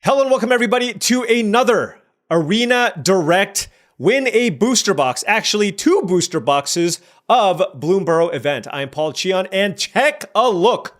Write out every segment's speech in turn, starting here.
Hello and welcome everybody to another Arena Direct win a booster box. Actually, 2 booster boxes of Bloomburrow event. I'm Paul Cheon and take a look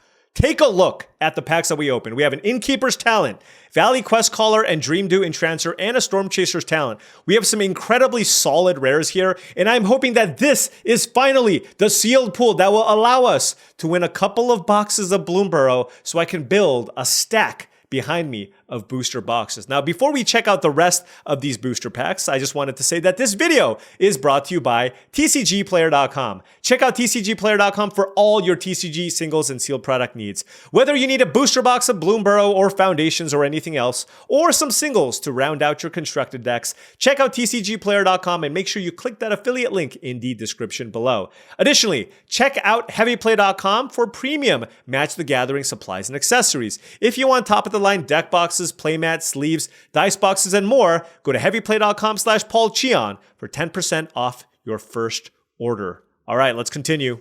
at the packs that we opened. We have an Innkeeper's Talent, Valley Quest Caller, and Dream Dew Entrancer, and a Storm Chaser's Talent. We have some incredibly solid rares here, and I'm hoping that this is finally the sealed pool that will allow us to win a couple of boxes of Bloomburrow so I can build a stack behind me of booster boxes. Now, before we check out the rest of these booster packs, I just wanted to say that this video is brought to you by tcgplayer.com. Check out tcgplayer.com for all your TCG singles and sealed product needs. Whether you need a booster box of Bloomburrow or foundations or anything else, or some singles to round out your constructed decks, check out tcgplayer.com and make sure you click that affiliate link in the description below. Additionally, check out heavyplay.com for premium Match the Gathering supplies and accessories. If you want top of the line deck boxes, playmats, sleeves, dice boxes, and more, go to heavyplay.com/paulcheon for 10% off your first order. All right, let's continue.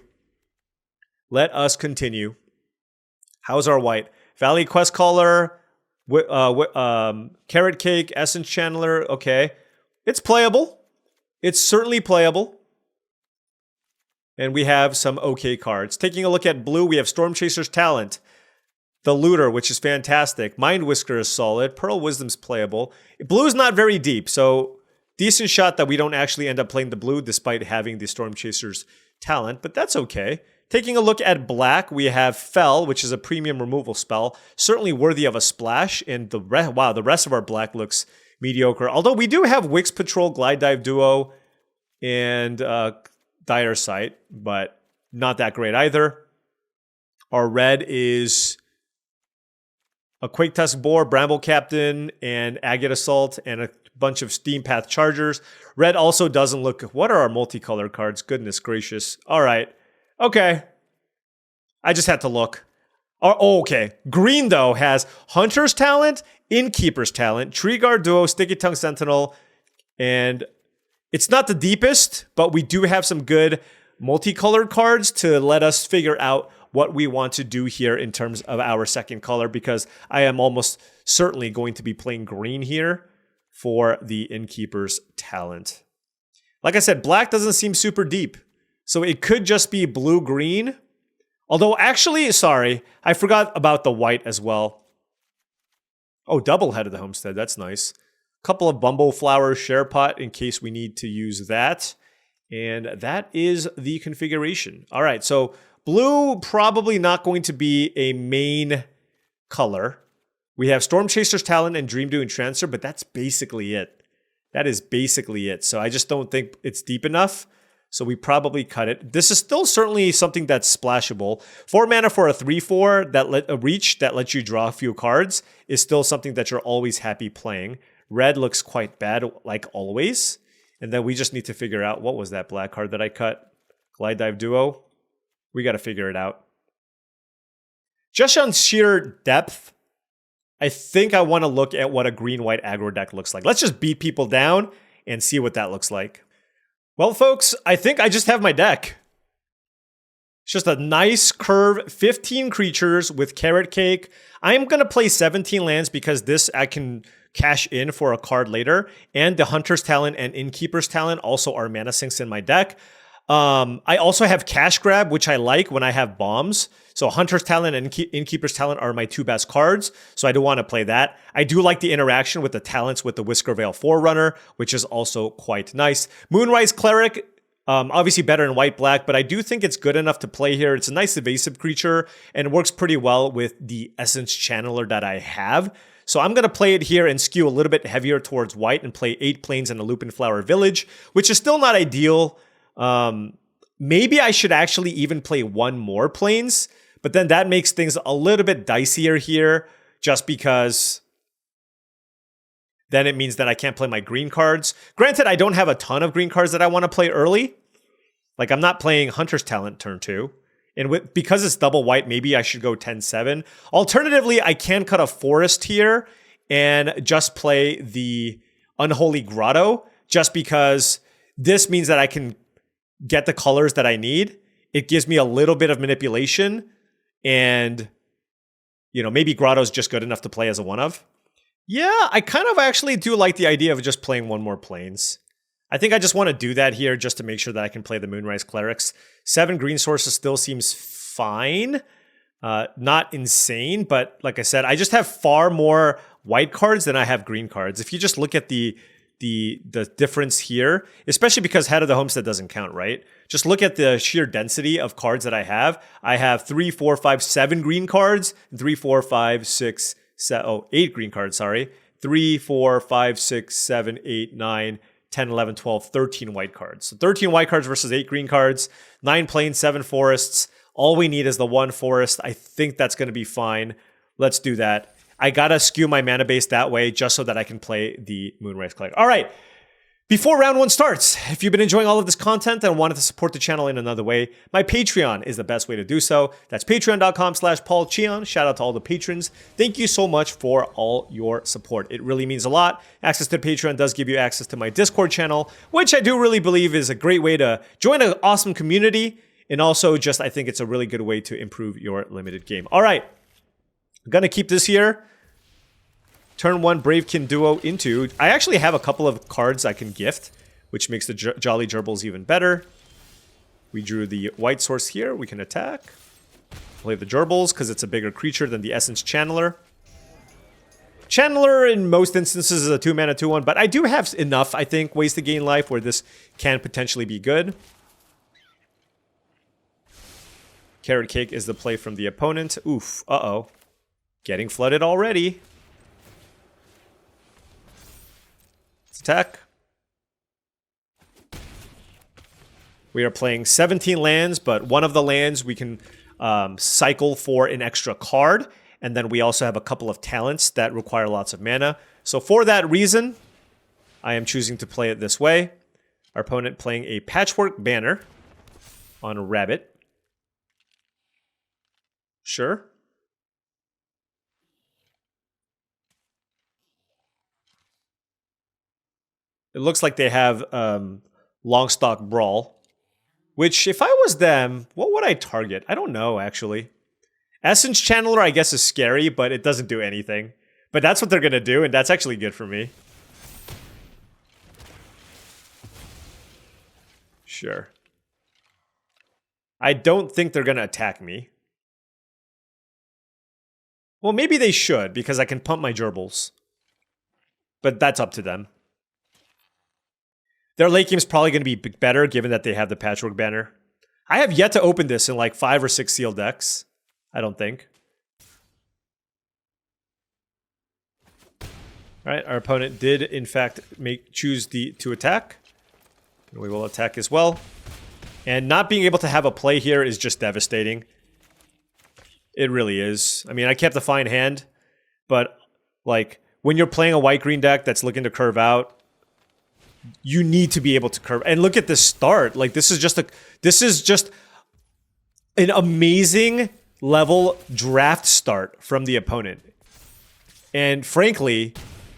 Let us continue. How's our white? Valley Quest Caller, Carrot Cake, Essence Channeler. Okay, it's playable. It's certainly playable. And we have some okay cards. Taking a look at blue, we have Storm Chaser's Talent, the Looter, which is fantastic. Mind Whisker is solid. Pearl Wisdom's playable. Blue's not very deep, so decent shot that we don't actually end up playing the blue despite having the Storm Chaser's Talent, but that's okay. Taking a look at black, we have Fell, which is a premium removal spell. Certainly worthy of a splash, and the rest of our black looks mediocre. Although we do have Wix Patrol, Glide Dive Duo, and Dire Sight, but not that great either. Our red is a Quake Tusk Boar, Bramble Captain, and Agate Assault, and a bunch of Steam Path Chargers. Red also doesn't look... What are our multicolor cards? Goodness gracious. All right. Okay. I just had to look. Oh, okay. Green, though, has Hunter's Talent, Innkeeper's Talent, Tree Guard Duo, Sticky Tongue Sentinel, and it's not the deepest, but we do have some good multicolored cards to let us figure out what we want to do here in terms of our second color, because I am almost certainly going to be playing green here for the Innkeeper's Talent. Like I said, black doesn't seem super deep, so it could just be blue-green. Although, actually, sorry, I forgot about the white as well. Oh, double-headed the Homestead, that's nice. Couple of Bumbleflower Share Pot in case we need to use that. And that is the configuration. All right, so blue probably not going to be a main color. We have Storm Chaser's Talent and Dream Dew Entrancer, but that's basically it. That is basically it. So I just don't think it's deep enough. So we probably cut it. This is still certainly something that's splashable. 4 mana for a 3/4 that a reach that lets you draw a few cards is still something that you're always happy playing. Red looks quite bad, like always. And then we just need to figure out, what was that black card that I cut? Glide Dive Duo. We got to figure it out. Just on sheer depth, I think I want to look at what a green-white aggro deck looks like. Let's just beat people down and see what that looks like. Well, folks, I think I just have my deck. It's just a nice curve, 15 creatures with Carrot Cake. I'm going to play 17 lands because this I can cash in for a card later. And the Hunter's Talent and Innkeeper's Talent also are mana sinks in my deck. I also have Cash Grab, which I like when I have bombs. So Hunter's Talent and Innkeeper's Talent are my 2 best cards, so I do want to play that. I do like the interaction with the talents with the Whiskervale Forerunner, which is also quite nice. Moonrise Cleric, obviously better in white-black, but I do think it's good enough to play here. It's a nice evasive creature, and works pretty well with the Essence Channeler that I have. So I'm going to play it here and skew a little bit heavier towards white and play 8 planes in a Lupin Flower Village, which is still not ideal. Maybe I should actually even play 1 more planes, but then that makes things a little bit dicier here, just because then it means that I can't play my green cards. Granted, I don't have a ton of green cards that I want to play early. Like, I'm not playing Hunter's Talent turn 2. And because it's double white, maybe I should go 10-7. Alternatively, I can cut a Forest here and just play the Unholy Grotto, just because this means that I can get the colors that I need. It gives me a little bit of manipulation, and, you know, maybe Grotto's just good enough to play as a one of. Yeah, I kind of actually do like the idea of just playing one more Plains. I think I just want to do that here just to make sure that I can play the Moonrise Clerics. 7 green sources still seems fine. Not insane, but like I said, I just have far more white cards than I have green cards. If you just look at the difference here, especially because Head of the Homestead doesn't count, right? Just look at the sheer density of cards that I have. I have 3, 4, 5, 7 green cards, 3, 4, 5, 6, 7, 8 green cards, sorry. 3, 4, 5, 6, 7, 8, 9, 10, 11, 12, 13 white cards. So 13 white cards versus 8 green cards, 9 plains, 7 forests. All we need is the 1 forest. I think that's going to be fine. Let's do that. I got to skew my mana base that way just so that I can play the Moonrise Cleric. All right. Before round 1 starts, if you've been enjoying all of this content and wanted to support the channel in another way, my Patreon is the best way to do so. That's patreon.com/paulcheon. Shout out to all the patrons. Thank you so much for all your support. It really means a lot. Access to Patreon does give you access to my Discord channel, which I do really believe is a great way to join an awesome community. And also just, I think it's a really good way to improve your limited game. All right. I'm going to keep this here. Turn 1 Bravekin Duo into... I actually have a couple of cards I can gift, which makes the Jolly Gerbils even better. We drew the white source here. We can attack. Play the Gerbils because it's a bigger creature than the Essence Channeler. Channeler in most instances is a 2-mana 2/1, but I do have enough, I think, ways to gain life where this can potentially be good. Carrot Cake is the play from the opponent. Oof, uh-oh. Getting flooded already. Let's attack. We are playing 17 lands, but one of the lands we can cycle for an extra card. And then we also have a couple of talents that require lots of mana. So for that reason, I am choosing to play it this way. Our opponent playing a Patchwork Banner on a Rabbit. Sure. It looks like they have Longstock Brawl. Which, if I was them, what would I target? I don't know, actually. Essence Channeler, I guess, is scary, but it doesn't do anything. But that's what they're going to do, and that's actually good for me. Sure. I don't think they're going to attack me. Well, maybe they should, because I can pump my Gerbils. But that's up to them. Their late game is probably going to be better, given that they have the Patchwork Banner. I have yet to open this in like 5 or 6 sealed decks. I don't think. Alright, our opponent did, in fact, choose to attack. And we will attack as well. And not being able to have a play here is just devastating. It really is. I mean, I kept a fine hand, but like when you're playing a white-green deck that's looking to curve out, you need to be able to curve. And look at this start. Like this is just an amazing level draft start from the opponent. And frankly,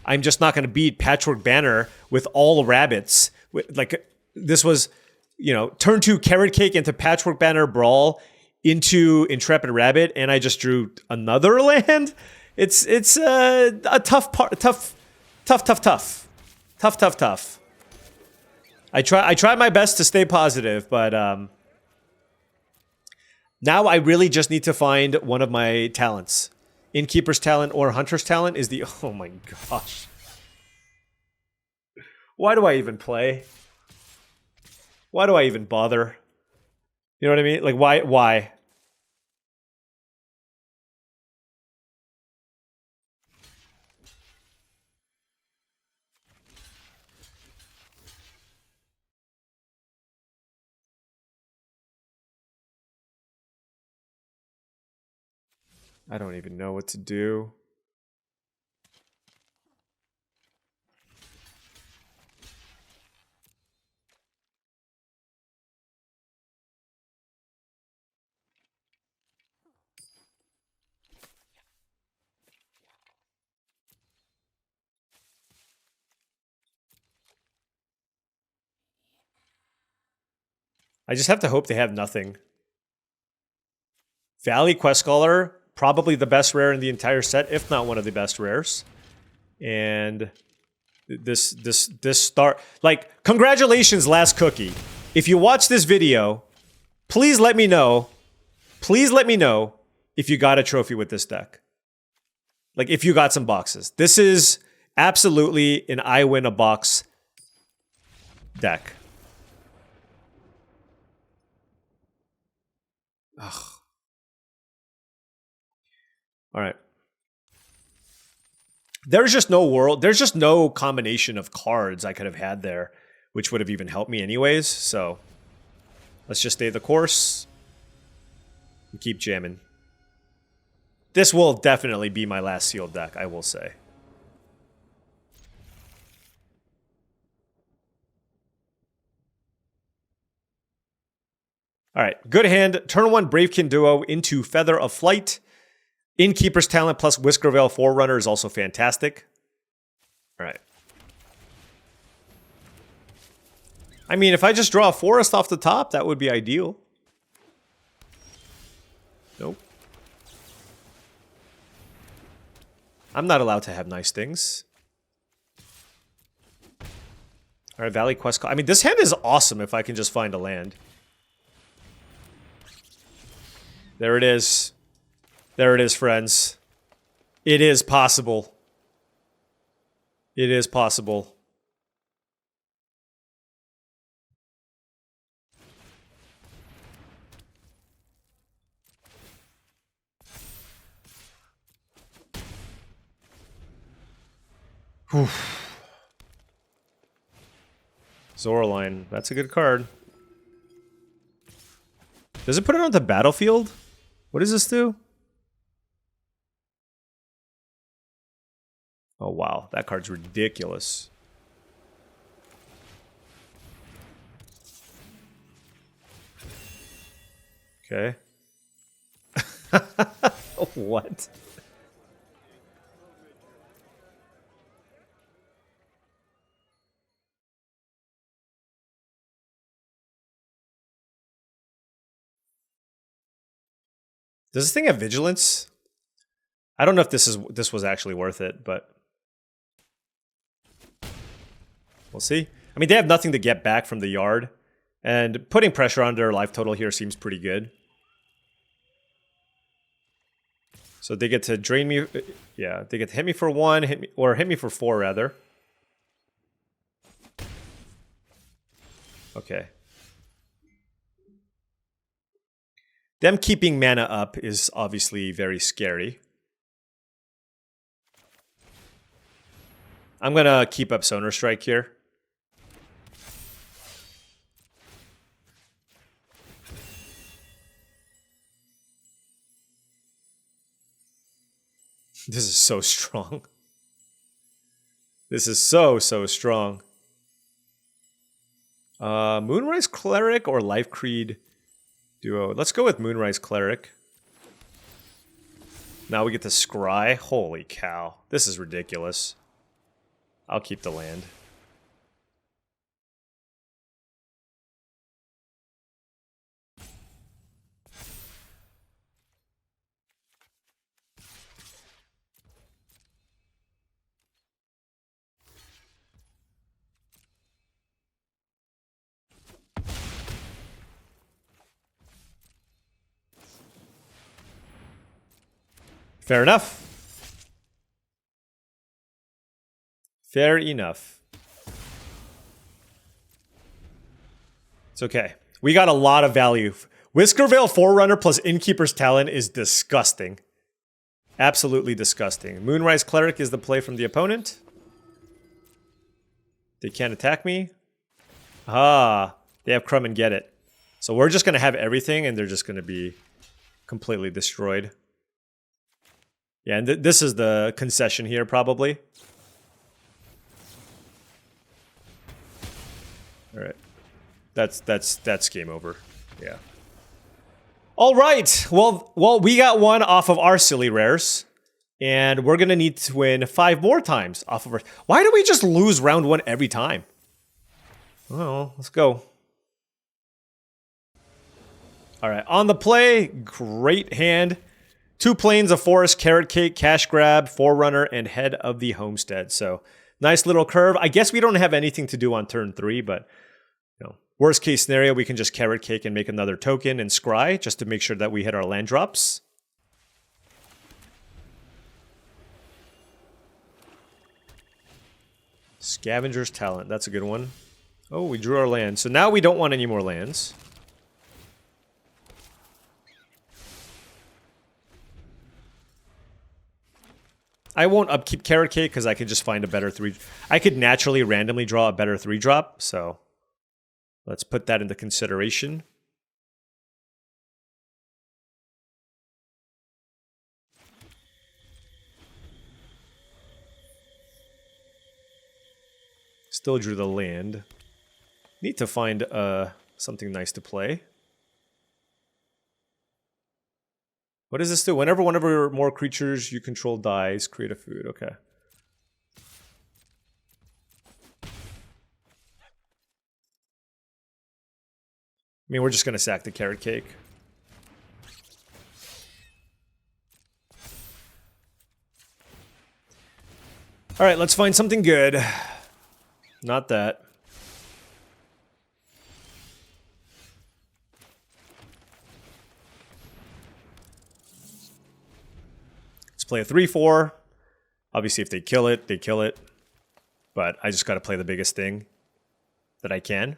I'm just not going to beat Patchwork Banner with all rabbits. Like this was, you know, turn 2 Carrot Cake into Patchwork Banner Brawl into Intrepid Rabbit, and I just drew another land. It's a tough part, tough. I tried my best to stay positive, but now I really just need to find one of my talents. Innkeeper's Talent or Hunter's Talent is the... Oh my gosh. Why do I even play? Why do I even bother? You know what I mean? Like, why? I don't even know what to do. I just have to hope they have nothing. Valley Quest Scholar, probably the best rare in the entire set, if not one of the best rares. And this start, like, congratulations, Last Cookie. If you watch this video, please let me know. Please let me know if you got a trophy with this deck. Like, if you got some boxes. This is absolutely an I win a box deck. Ugh. All right. There's just no combination of cards I could have had there, which would have even helped me anyways. So let's just stay the course and keep jamming. This will definitely be my last sealed deck, I will say. All right, good hand. Turn 1 Bravekin Duo into Feather of Flight. Innkeeper's Talent plus Whiskervale Forerunner is also fantastic. All right. I mean, if I just draw a forest off the top, that would be ideal. Nope. I'm not allowed to have nice things. All right, Valley Quest. I mean, this hand is awesome if I can just find a land. There it is. There it is, friends. It is possible. It is possible. Oof. Zoraline. That's a good card. Does it put it on the battlefield? What does this do? Oh, wow. That card's ridiculous. Okay. What? Does this thing have vigilance? I don't know if this was actually worth it, but we'll see. I mean, they have nothing to get back from the yard, and putting pressure on their life total here seems pretty good. So they get to drain me. Yeah, they get to hit me for 1, hit me for 4 rather. Okay. Them keeping mana up is obviously very scary. I'm gonna keep up Sonar Strike here. This is so strong. This is so strong. Moonrise Cleric or Life Creed Duo. Let's go with Moonrise Cleric. Now we get to Scry. Holy cow. This is ridiculous. I'll keep the land. Fair enough. Fair enough. It's okay. We got a lot of value. Whiskervale Forerunner plus Innkeeper's Talent is disgusting. Absolutely disgusting. Moonrise Cleric is the play from the opponent. They can't attack me. Ah, they have Crumb and Get It. So we're just going to have everything and they're just going to be completely destroyed. Yeah, and this is the concession here, probably. All right, that's game over. Yeah. All right. Well, we got one off of our silly rares, and we're gonna need to win 5 more times off of our. Why do we just lose round 1 every time? Oh, let's go. All right, on the play, great hand. 2 plains, a forest, carrot cake, cash grab, forerunner, and head of the homestead. So nice little curve. I guess we don't have anything to do on turn 3, but you know, worst case scenario, we can just carrot cake and make another token and scry just to make sure that we hit our land drops. Scavenger's Talent, that's a good one. Oh, we drew our land. So now we don't want any more lands. I won't upkeep Carrot Cake because I could just find a better 3. I could naturally randomly draw a better 3-drop, so let's put that into consideration. Still drew the land. Need to find something nice to play. What does this do? Whenever one of your more creatures you control dies, create a food. Okay. I mean, we're just going to sack the Carrot Cake. All right, let's find something good. Not that. Let's play a 3-4. Obviously, if they kill it, they kill it. But I just got to play the biggest thing that I can.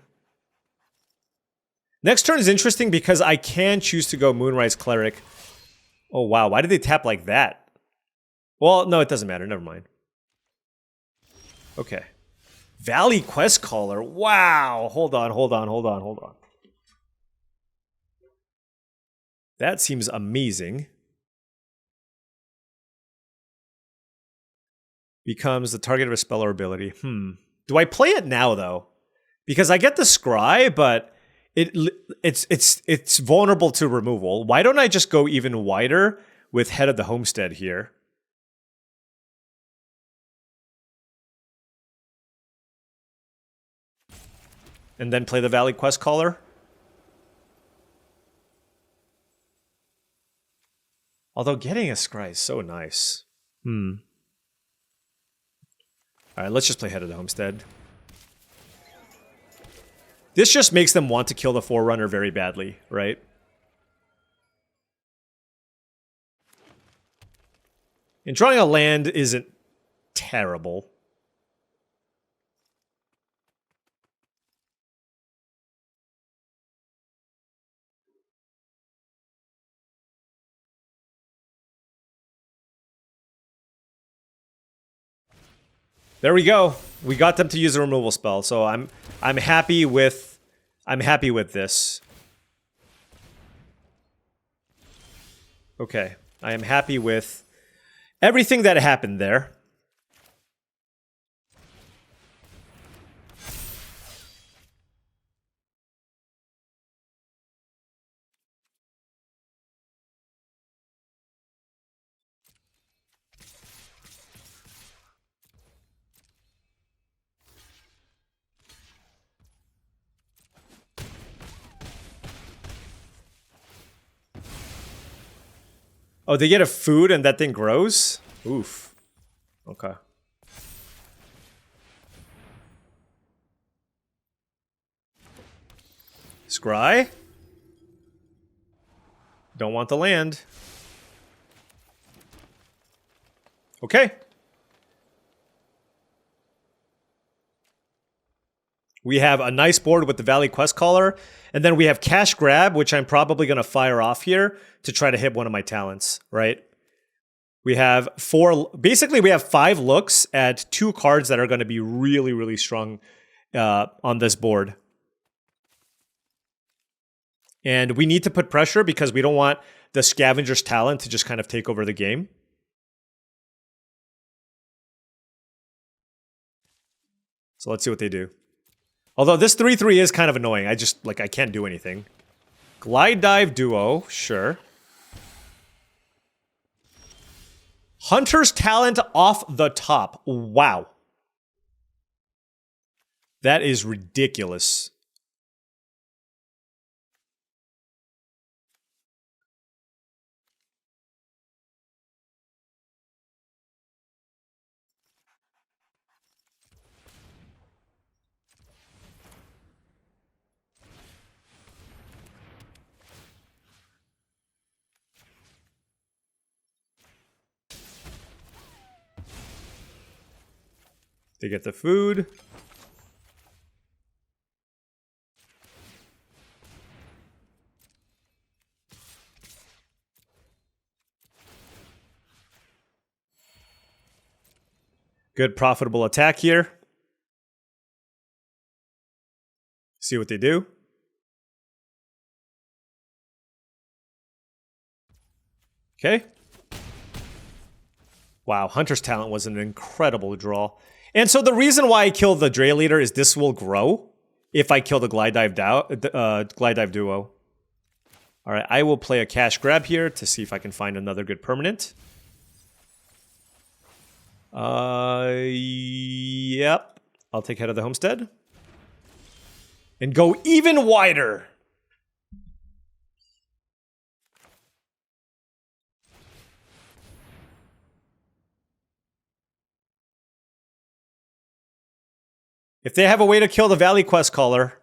Next turn is interesting because I can choose to go Moonrise Cleric. Oh, wow. Why did they tap like that? Well, no, it doesn't matter. Never mind. Okay. Valley Quest Caller. Wow. Hold on. That seems amazing. Becomes the target of a spell or ability. Do I play it now, though? Because I get the Scry, but it's vulnerable to removal. Why don't I just go even wider with Head of the Homestead here? And then play the Valley Quest Caller? Although getting a Scry is so nice. Alright, let's just play Head of the Homestead. This just makes them want to kill the Forerunner very badly, right? And drawing a land isn't terrible. There we go. We got them to use a removal spell, so I'm happy with this. Okay, I am happy with everything that happened there. Oh, they get a food and that thing grows? Oof. Okay. Scry? Don't want the land. Okay. We have a nice board with the Valley Quest Caller, and then we have Cash Grab, which I'm probably going to fire off here to try to hit one of my talents, right? We have basically we have 5 looks at 2 cards that are going to be really, really strong on this board. And we need to put pressure because we don't want the Scavenger's Talent to just kind of take over the game. So let's see what they do. Although this 3/3 is kind of annoying. I can't do anything. Glide Dive Duo, sure. Hunter's Talent off the top. Wow. That is ridiculous. They get the food. Good profitable attack here. See what they do. Okay. Wow, Hunter's Talent was an incredible draw. And so the reason why I killed the Dre Leader is this will grow if I kill the Glide Dive Duo. All right, I will play a cash grab here to see if I can find another good permanent. Yep. I'll take Head of the Homestead. And go even wider. If they have a way to kill the Valley Quest Caller,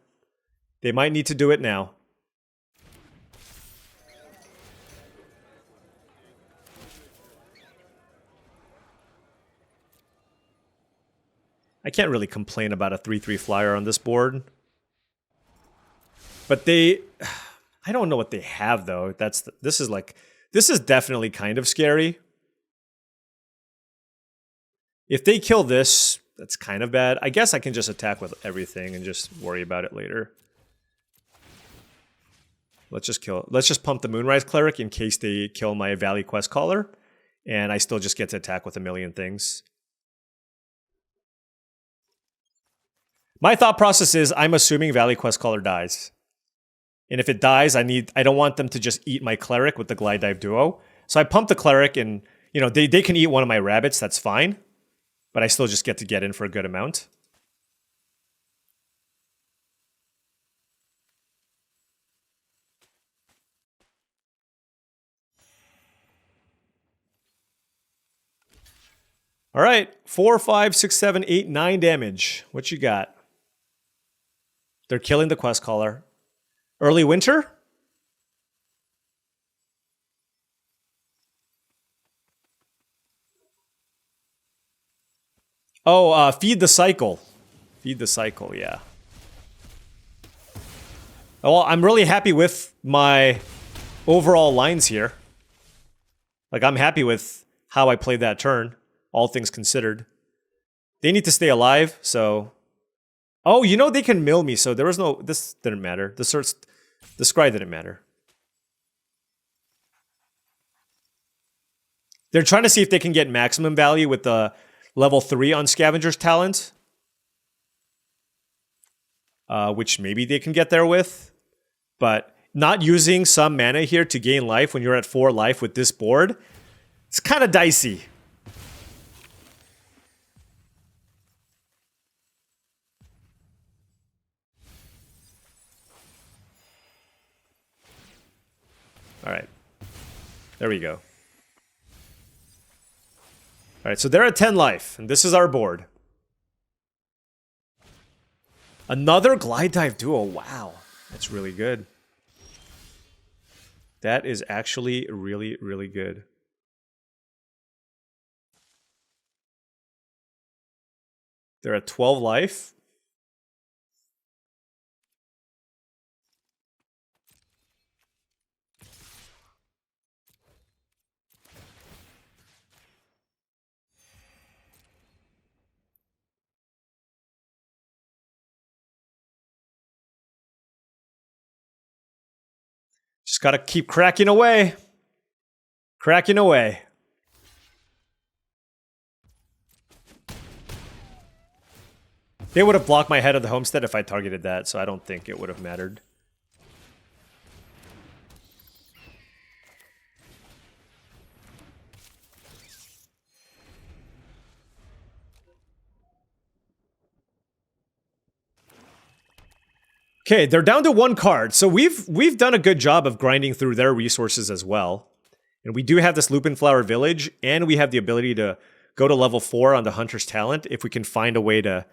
they might need to do it now. I can't really complain about a 3/3 flyer on this board. But they... I don't know what they have, though. This is definitely kind of scary. If they kill this, that's kind of bad. I guess I can just attack with everything and just worry about it later. Let's just pump the Moonrise Cleric in case they kill my Valley Quest Caller. And I still just get to attack with a million things. My thought process is I'm assuming Valley Quest Caller dies. And if it dies, I don't want them to just eat my Cleric with the Glide Dive Duo. So I pump the Cleric and, you know, they can eat one of my rabbits, that's fine. But I still just get to get in for a good amount. All right, 4, 5, 6, 7, 8, 9 damage. What you got? They're killing the Quest Caller. Early Winter? Oh, Feed the Cycle. Feed the Cycle, yeah. Well, I'm really happy with my overall lines here. Like, I'm happy with how I played that turn, all things considered. They need to stay alive, so... Oh, you know they can mill me, so there was no... This didn't matter. The Scry didn't matter. They're trying to see if they can get maximum value with the level 3 on Scavenger's Talent. Which maybe they can get there with. But not using some mana here to gain life when you're at 4 life with this board, it's kind of dicey. All right. There we go. All right, so they're at 10 life, and this is our board. Another Glide Dive Duo. Wow. That's really good. That is actually really, really good. They're at 12 life. Just gotta keep cracking away. Cracking away. They would have blocked my Head of the Homestead if I targeted that, so I don't think it would have mattered. Okay, they're down to 1 card, so we've done a good job of grinding through their resources as well. And we do have this Lupin Flower Village, and we have the ability to go to level 4 on the Hunter's Talent if we can find a way to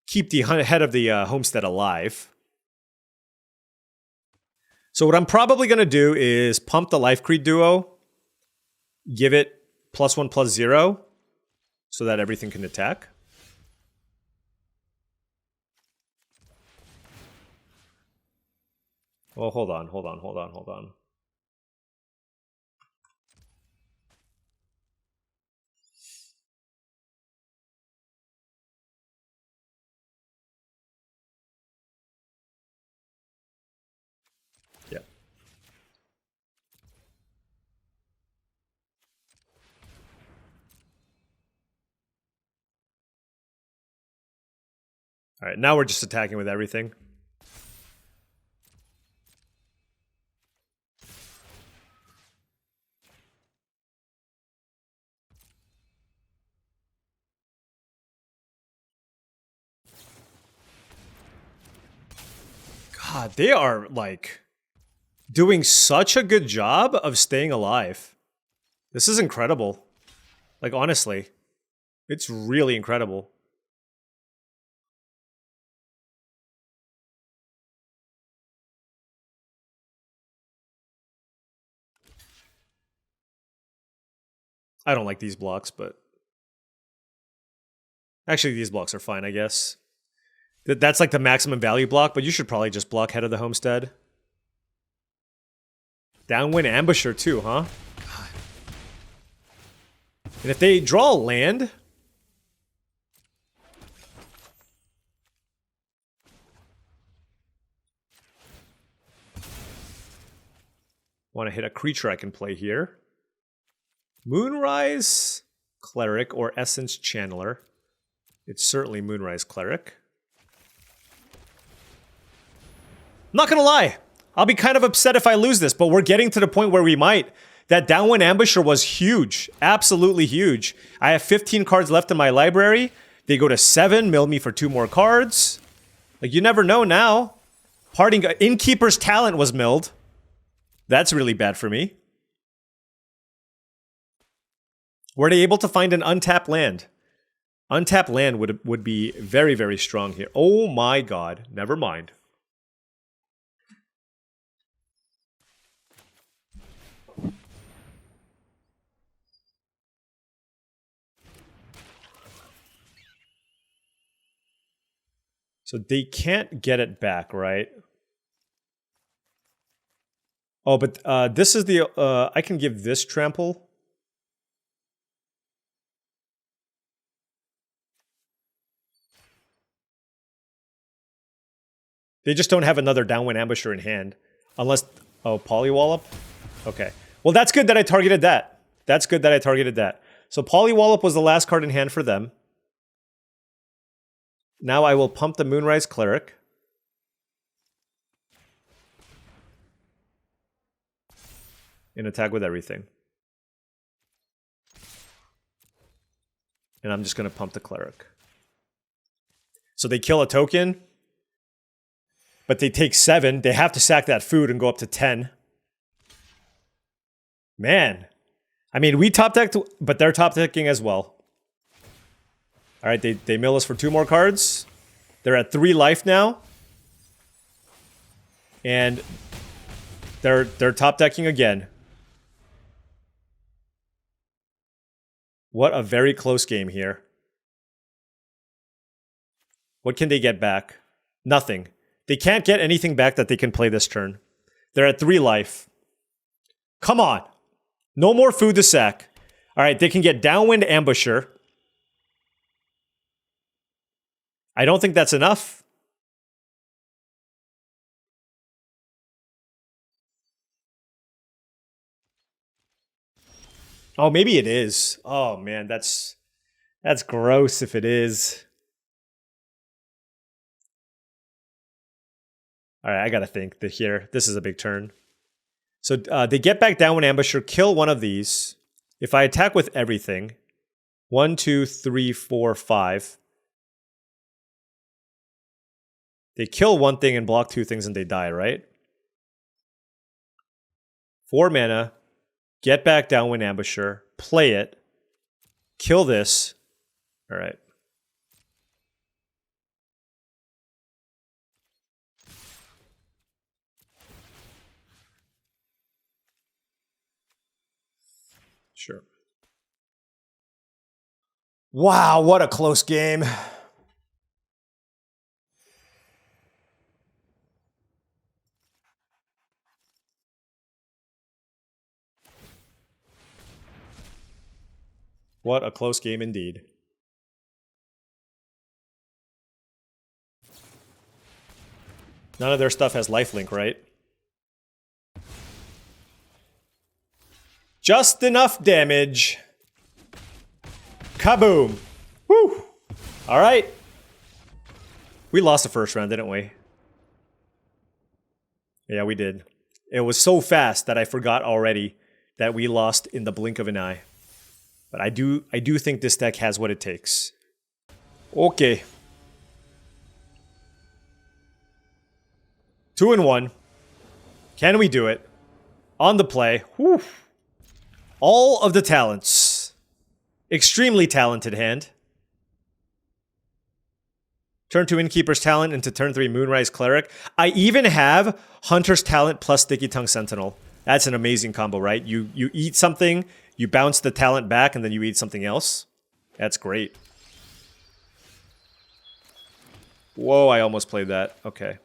keep the Head of the Homestead alive. So what I'm probably going to do is pump the Life Creed Duo, give it +1/+0, so that everything can attack. Well, hold on. Yeah. All right, now we're just attacking with everything. God, they are, like, doing such a good job of staying alive. This is incredible. Like, honestly. It's really incredible. I don't like these blocks, but... Actually, these blocks are fine, I guess. That's like the maximum value block, but you should probably just block Head of the Homestead. Downwind Ambusher too, huh? God. And if they draw a land... Want to hit a creature I can play here. Moonrise Cleric or Essence Channeler. It's certainly Moonrise Cleric. I'm not gonna lie. I'll be kind of upset if I lose this, but we're getting to the point where we might. That Downwind Ambusher was huge. Absolutely huge. I have 15 cards left in my library. They go to 7, mill me for 2 more cards. Like, you never know now. Parting Innkeeper's Talent was milled. That's really bad for me. Were they able to find an untapped land? Untapped land would be very, very strong here. Oh my god. Never mind. So they can't get it back, right? Oh, but this is the... I can give this trample. They just don't have another Downwind Ambusher in hand. Unless... Oh, Polywallop? Okay. Well, that's good that I targeted that. That's good that I targeted that. So Polywallop was the last card in hand for them. Now I will pump the Moonrise Cleric. And attack with everything. And I'm just going to pump the Cleric. So they kill a token. But they take 7. They have to sack that food and go up to 10. Man. I mean, we top decked, but they're top decking as well. Alright, they mill us for 2 more cards. They're at 3 life now. And they're top decking again. What a very close game here. What can they get back? Nothing. They can't get anything back that they can play this turn. They're at 3 life. Come on. No more food to sack. Alright, they can get Downwind Ambusher. I don't think that's enough. Oh, maybe it is. Oh man, that's gross if it is. Alright, I gotta think that here. This is a big turn. So they get back Downwind Ambusher, kill one of these. If I attack with everything, 1, 2, 3, 4, 5. They kill one thing and block 2 things and they die, right? 4 mana, get back Downwind Ambusher, play it, kill this. Alright. Sure. Wow, what a close game. What a close game indeed. None of their stuff has lifelink, right? Just enough damage. Kaboom. Woo! Alright. We lost the first round, didn't we? Yeah, we did. It was so fast that I forgot already that we lost in the blink of an eye. But I do think this deck has what it takes. Okay. 2-1. Can we do it? On the play. Whew. All of the talents. Extremely talented hand. Turn 2 Innkeeper's Talent into turn 3 Moonrise Cleric. I even have Hunter's Talent plus Sticky Tongue Sentinel. That's an amazing combo, right? You eat something, you bounce the talent back, and then you eat something else. That's great. Whoa, I almost played that. Okay.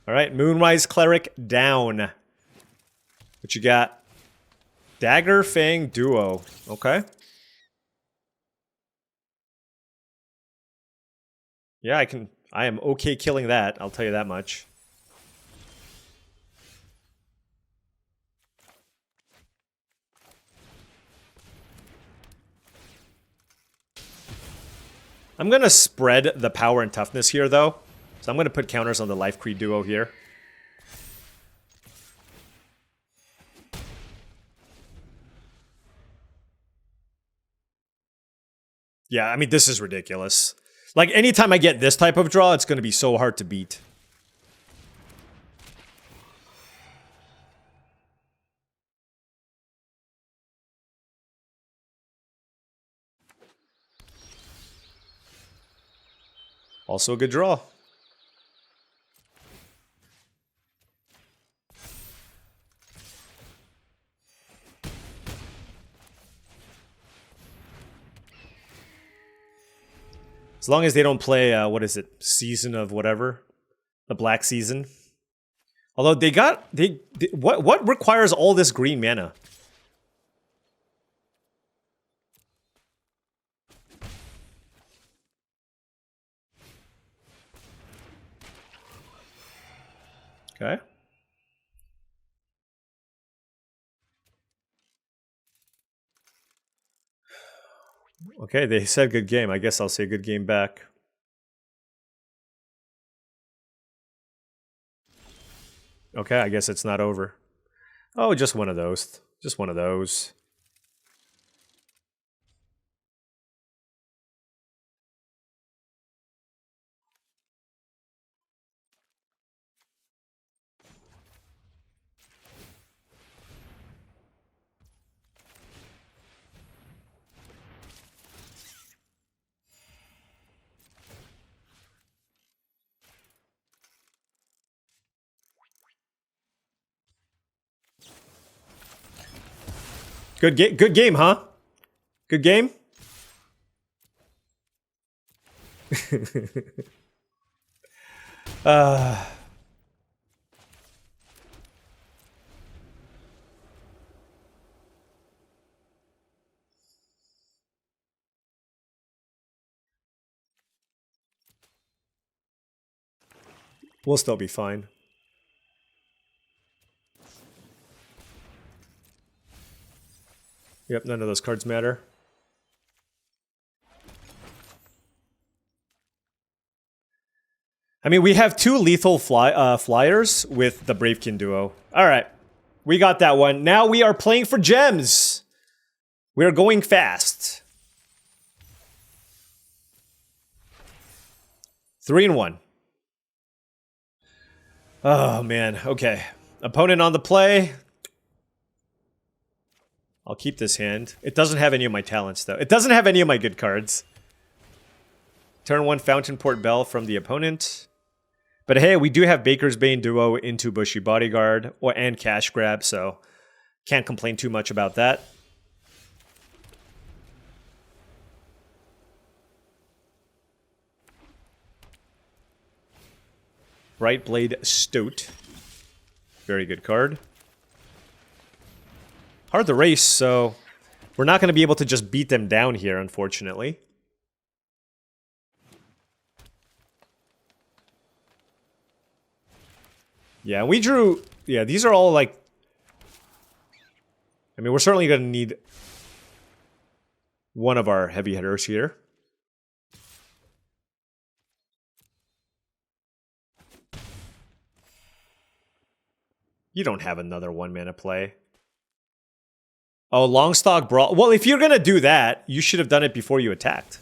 Alright, Moonrise Cleric down. What you got? Dagger Fang Duo. Okay. Yeah, I am okay killing that, I'll tell you that much. I'm gonna spread the power and toughness here, though. So I'm going to put counters on the Life Creed duo here. Yeah, I mean, this is ridiculous. Like, anytime I get this type of draw, it's going to be so hard to beat. Also a good draw. As long as they don't play, what is it? Season of whatever? The Black Season. Although what requires all this green mana? Okay. Okay, they said good game. I guess I'll say good game back. Okay, I guess it's not over. Oh, just one of those. Just one of those. Good game, huh? Good game? We'll still be fine. Yep, none of those cards matter. I mean, we have two lethal flyers with the Bravekin duo. All right, we got that one. Now we are playing for gems. We are going fast. 3-1. Oh, man. Okay. Opponent on the play. I'll keep this hand. It doesn't have any of my talents, though. It doesn't have any of my good cards. Turn 1 Fountain Port Bell from the opponent. But hey, we do have Baker's Bane duo into Bushy Bodyguard and Cash Grab, so can't complain too much about that. Bright Blade Stoat. Very good card. Hard to race, so we're not going to be able to just beat them down here, unfortunately. Yeah, we drew... Yeah, these are all like... I mean, we're certainly going to need one of our heavy hitters here. You don't have another 1-mana play. Oh, Longstock Brawl. Well, if you're going to do that, you should have done it before you attacked.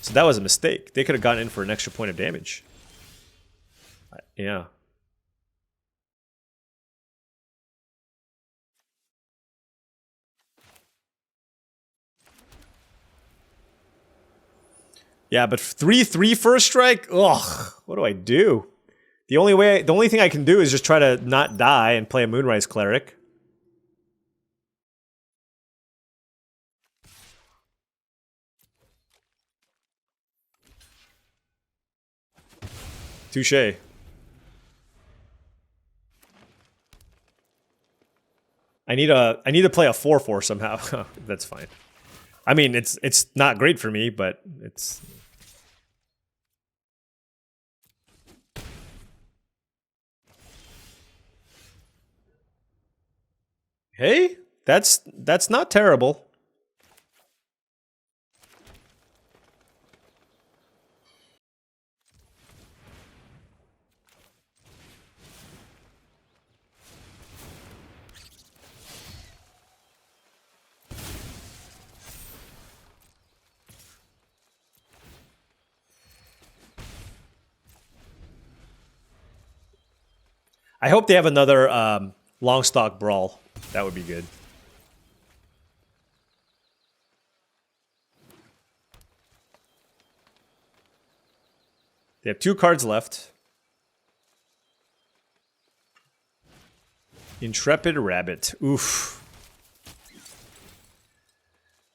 So that was a mistake. They could have gotten in for an extra point of damage. Yeah. Yeah, but 3/3 first strike? Ugh, what do I do? The only thing I can do is just try to not die and play a Moonrise Cleric. Touché. I need to play a 4/4 somehow. That's fine. I mean, it's not great for me, but it's... Hey, that's not terrible. I hope they have another Longstock Brawl. That would be good. They have 2 cards left. Intrepid Rabbit. Oof.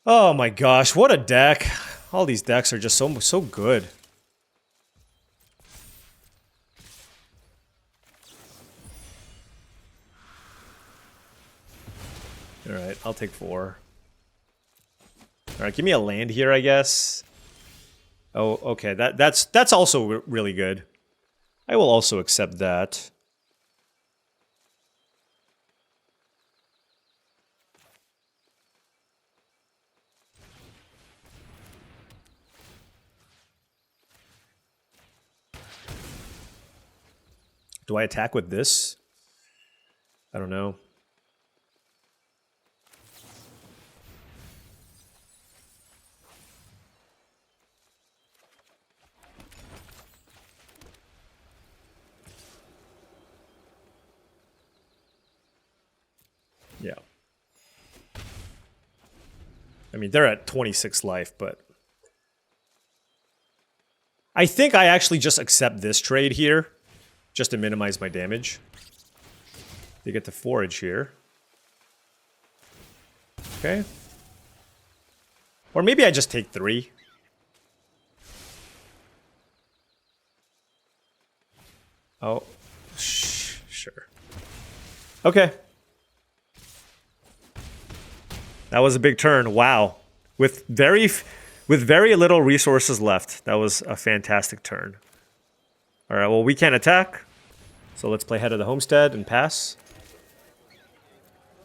Oh my gosh, what a deck. All these decks are just so good. Alright, I'll take 4. Alright, give me a land here, I guess. Oh, okay, that's also really good. I will also accept that. Do I attack with this? I don't know. Yeah. I mean, they're at 26 life, but... I think I actually just accept this trade here, just to minimize my damage. They get to forage here. Okay. Or maybe I just take 3. Oh, sure. Okay. That was a big turn. Wow. With very little resources left. That was a fantastic turn. All right, well, we can't attack. So let's play Head of the Homestead and pass.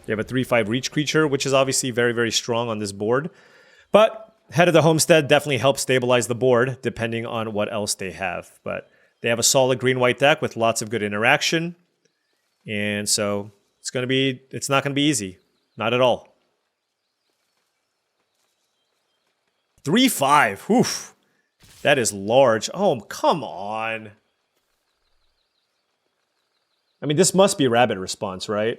You have a 3/5 reach creature, which is obviously very, very strong on this board. But Head of the Homestead definitely helps stabilize the board, depending on what else they have. But they have a solid green-white deck with lots of good interaction. And so it's not going to be easy. Not at all. 3/5. Oof. That is large. Oh, come on. I mean, this must be Rabbit Response, right?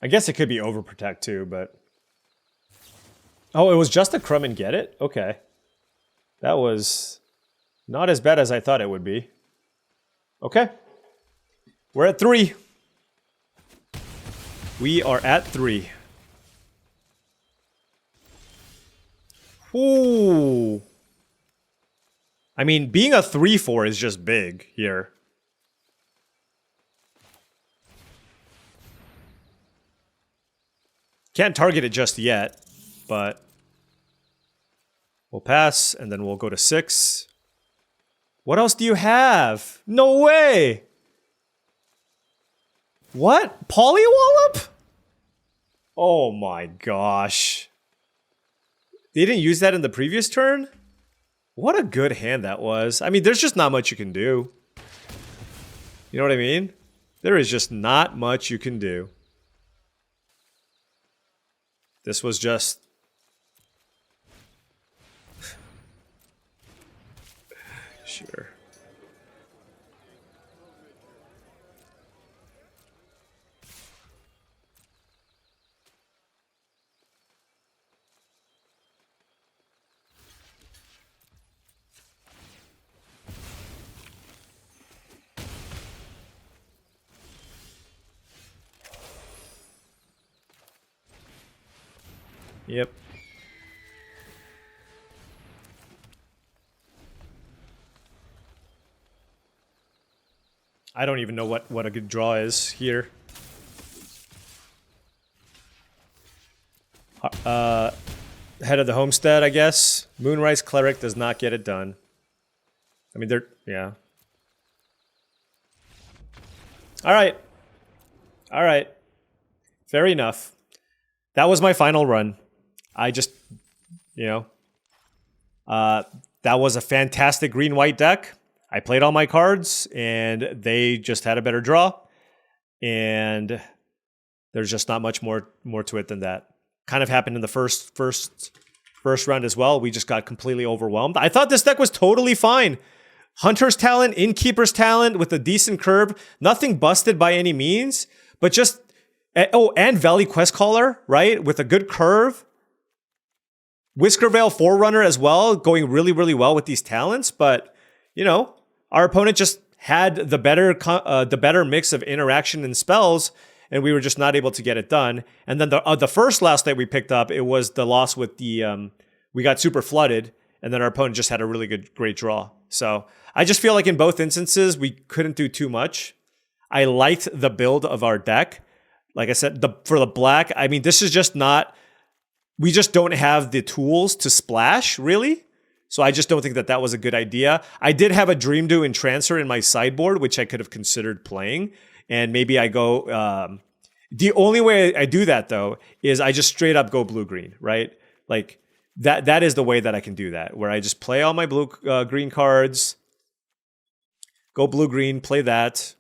I guess it could be overprotect too, but... Oh, it was just a crumb and get it? Okay. That was not as bad as I thought it would be. Okay. We're at 3. We are at 3. Ooh. I mean, being a 3-4 is just big here. Can't target it just yet, but we'll pass, and then we'll go to 6. What else do you have? No way! What? Polywallop? Oh my gosh. They didn't use that in the previous turn? What a good hand that was. I mean, there's just not much you can do. You know what I mean? There is just not much you can do. This was just... Sure. Yep. I don't even know what a good draw is here. Head of the homestead, I guess. Moonrise Cleric does not get it done. I mean, yeah. Alright. Alright. Fair enough. That was my final run. I just, you know, that was a fantastic green-white deck. I played all my cards, and they just had a better draw. And there's just not much more to it than that. Kind of happened in the first round as well. We just got completely overwhelmed. I thought this deck was totally fine. Hunter's Talent, Innkeeper's Talent with a decent curve. Nothing busted by any means, but just... Oh, and Valley Quest Caller, right? With a good curve. Whiskervale Forerunner as well, going really, really well with these talents. But, you know, our opponent just had the better mix of interaction and spells, and we were just not able to get it done. And then the first loss that we picked up, it was the loss with the... we got super flooded, and then our opponent just had a really great draw. So I just feel like in both instances, we couldn't do too much. I liked the build of our deck. Like I said, for the black, I mean, this is just not... We just don't have the tools to splash, really. So I just don't think that was a good idea. I did have a Dream Do and Transfer in my sideboard, which I could have considered playing. And maybe I go... the only way I do that, though, is I just straight up go blue-green, right? Like, that is the way that I can do that, where I just play all my blue-green cards, go blue-green, play that,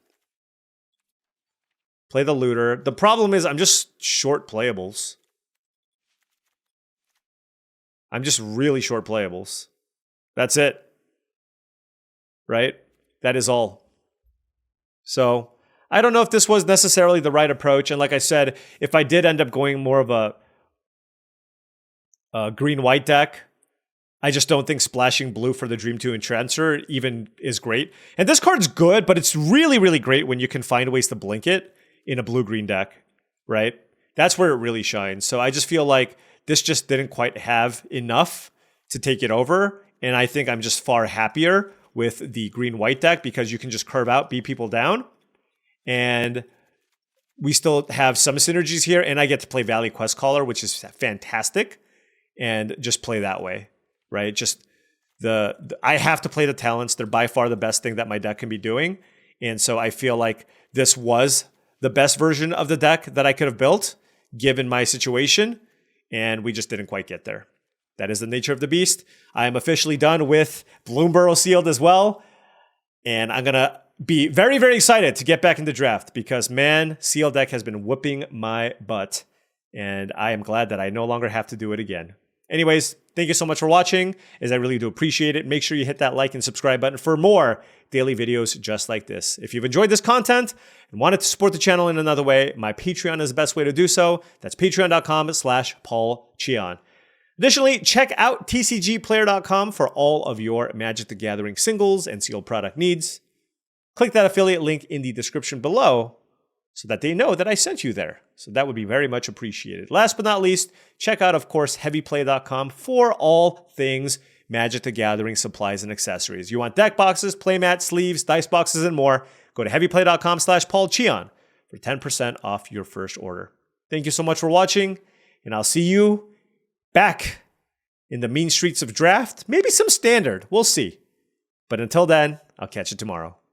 play the Looter. The problem is I'm just short playables. I'm just really short playables. That's it. Right? That is all. So, I don't know if this was necessarily the right approach. And like I said, if I did end up going more of a green-white deck, I just don't think splashing blue for the Dream 2 and Transfer even is great. And this card's good, but it's really, really great when you can find ways to blink it in a blue-green deck, right? That's where it really shines. So I just feel like this just didn't quite have enough to take it over. And I think I'm just far happier with the green-white deck because you can just curve out, beat people down. And we still have some synergies here. And I get to play Valley Quest Caller, which is fantastic. And just play that way, right? Just I have to play the talents. They're by far the best thing that my deck can be doing. And so I feel like this was the best version of the deck that I could have built, given my situation, and we just didn't quite get there. That is the nature of the beast. I am officially done with Bloomburrow sealed as well, and I'm going to be very, very excited to get back into draft because, man, sealed deck has been whooping my butt, and I am glad that I no longer have to do it again. Anyways, thank you so much for watching, as I really do appreciate it. Make sure you hit that like and subscribe button for more daily videos just like this. If you've enjoyed this content and wanted to support the channel in another way, my Patreon is the best way to do so. That's patreon.com/paulcheon. Additionally, check out tcgplayer.com for all of your Magic the Gathering singles and sealed product needs. Click that affiliate link in the description below so that they know that I sent you there. So that would be very much appreciated. Last but not least, check out, of course, heavyplay.com for all things Magic the Gathering supplies and accessories. You want deck boxes, playmats, sleeves, dice boxes, and more, go to heavyplay.com/paulcheon for 10% off your first order. Thank you so much for watching, and I'll see you back in the mean streets of draft. Maybe some standard. We'll see. But until then, I'll catch you tomorrow.